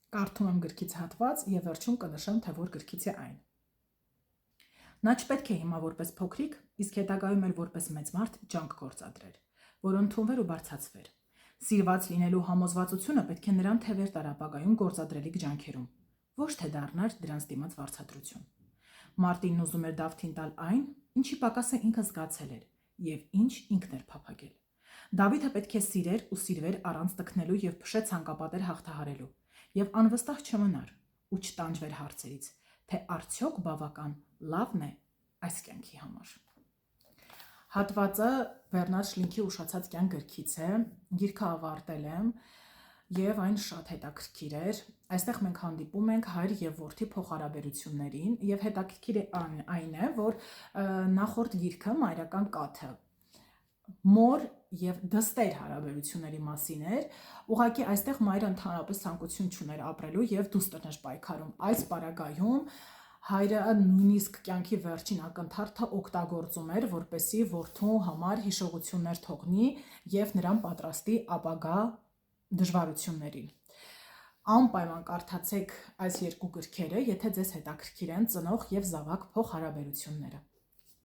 Կարդում եմ գրքից հատված եւ վերջում կնշեմ, թե որ գրքից է այն։ Նա չպետք է հիմա որպես փոքրիկ, իսկ հետագայում էլ որպես մեծ մարդ ջանք գործադրեր, որ ընդունվեր ու բարձրացվեր։ Սիրված լինելու համոզվածությունը պետք է նրան թևեր տար ապագայում գործադրելիք ջանքերում, ոչ թե դառնար դրանց դիմաց վարձատրություն։ Մարտինն ուզում էր Դավթին տալ այն, ինչի պակասը ինքը զգացել էր եւ ինչ ինքն էր փափագել։ Դավիթը պետք է սիրեր ու սիրվեր առանց տքնելու եւ փշե ցանկապատեր հաղթահարելու եւ անվստահ չմնար ու չտանջվեր հարցերից, թե արդյոք բավական լավն է այս կյանքի համար։ Հատվածը Բեռնարդ Շլինքի «Ուշացած կյանք» գրքից է, գիրքը ավարտել եմ եւ այն շատ հետաքրքիր էր։ Այստեղ մենք հանդիպում ենք հայր եւ որդի փոխհարաբերություններին եւ հետաքրքիր այն է, որ նախորդ գիրքը Մայրական կաթը մոր եւ դստեր հարաբերությունների մասին էր, ուղղակի այստեղ մայրը ընդհանրապես ցանկություն չուներ ապրելու եւ դուստր էր պայքարում։ Այս պարագայում հայրը նույնիսկ կյանքի վերջին ակնթարթը օգտագործում էր, որպեսզի որդու համար հիշողություններ թողնի եւ նրան պատրաստի ապագա դժվարություններին։ Անպայման կարդացեք այս երկու գրքերը, եթե ձեզ հետաքրքիր են ծնող եւ զավակ փոխհարաբերությունները։